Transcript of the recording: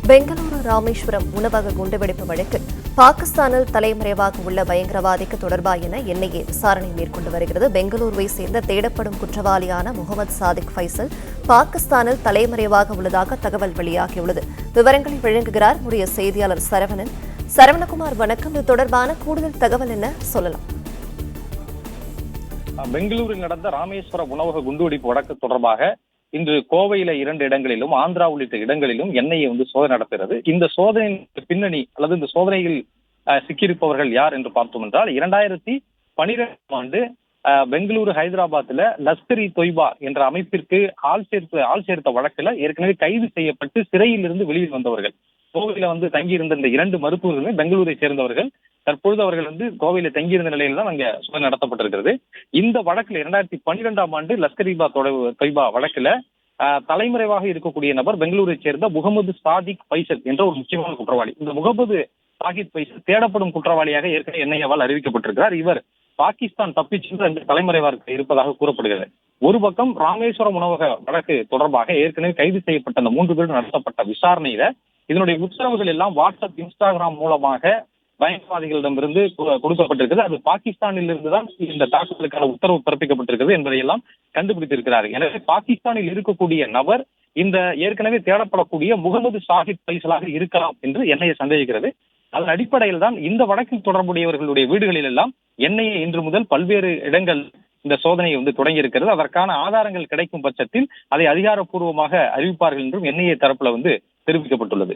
பெங்களூரு ராமேஸ்வரம் உணவக குண்டுவெடிப்பு வழக்கு பாகிஸ்தானில் தலைமறைவாக உள்ள பயங்கரவாதிக்கு தொடர்பா என என்ஐஏ விசாரணை மேற்கொண்டு வருகிறது. பெங்களூருவை சேர்ந்த தேடப்படும் குற்றவாளியான முகமது சாதிக் ஃபைசல் பாகிஸ்தானில் தலைமறைவாக உள்ளதாக தகவல் வெளியாகியுள்ளது. விவரங்களை வழங்குகிறார் நம்முடைய செய்தியாளர் சரவணன். சரவணகுமார், வணக்கம். இது தொடர்பான கூடுதல் தகவல் என்ன சொல்லலாம்? பெங்களூரில் நடந்த ராமேஸ்வர உணவக குண்டுவெடிப்பு வழக்கு தொடர்பாக இன்று கோவையில 2 இடங்களிலும், ஆந்திரா உள்ளிட்ட இடங்களிலும் என்ஐஏ சோதனை நடத்துகிறது. இந்த சோதனையின் பின்னணி அல்லது இந்த சோதனையில் சிக்கியிருப்பவர்கள் யார் என்று பார்த்தோம் என்றால், 2012ஆம் ஆண்டு பெங்களூரு, ஹைதராபாத்ல லஷ்கர்-இ தொய்பா என்ற அமைப்பிற்கு ஆள் சேர்த்த வழக்குல ஏற்கனவே கைது செய்யப்பட்டு சிறையில் இருந்து வெளியில் வந்தவர்கள். கோவையில தங்கியிருந்த இந்த 2 மருத்துவர்களுமே பெங்களூரை சேர்ந்தவர்கள். தற்பொழுது அவர்கள் கோவையில தங்கியிருந்த நிலையில் தான் அங்க சோதனை நடத்தப்பட்டிருக்கிறது. இந்த வழக்குல 2012ஆம் ஆண்டு லஷ்கர்-இ தொய்பா வழக்குல தலைமறைவாக இருக்கக்கூடிய நபர் பெங்களூரை சேர்ந்த முகமது சாதிக் ஃபைசல் என்ற ஒரு முக்கியமான குற்றவாளி. இந்த முகமது சாதிக் ஃபைசல் தேடப்படும் குற்றவாளியாக ஏற்கனவே என்ஐஏவால் அறிவிக்கப்பட்டிருக்கிறார். இவர் பாகிஸ்தான் தப்பிச் சென்று தலைமறைவாக இருப்பதாக கூறப்படுகிறது. ஒரு பக்கம் ராமேஸ்வரம் உணவக வழக்கு தொடர்பாக ஏற்கனவே கைது செய்யப்பட்ட அந்த 3 பேரும் நடத்தப்பட்ட விசாரணையில இதனுடைய உத்தரவுகள் எல்லாம் வாட்ஸ்அப், இன்ஸ்டாகிராம் மூலமாக பயங்கரவாதிகளிடமிருந்து கொடுக்கப்பட்டிருக்கிறது. அது பாகிஸ்தானில் இருந்துதான் இந்த தாக்குதலுக்கான உத்தரவு பிறப்பிக்கப்பட்டிருக்கிறது என்பதையெல்லாம் கண்டுபிடித்திருக்கிறார். எனவே பாகிஸ்தானில் இருக்கக்கூடிய நபர் இந்த ஏற்கனவே தேடப்படக்கூடிய முகமது சாதிக் ஃபைசலாக இருக்கலாம் என்று என்ஐஏ சந்தேகிக்கிறது. அதன் அடிப்படையில் தான் இந்த வழக்கில் தொடர்புடையவர்களுடைய வீடுகளில் எல்லாம் என்ஐஏ இன்று முதல் பல்வேறு இடங்கள் இந்த சோதனையை தொடங்கி இருக்கிறது. அதற்கான ஆதாரங்கள் கிடைக்கும் பட்சத்தில் அதை அதிகாரப்பூர்வமாக அறிவிப்பார்கள் என்றும் என்ஐஏ தரப்புல தெரிவிக்கப்பட்டுள்ளது.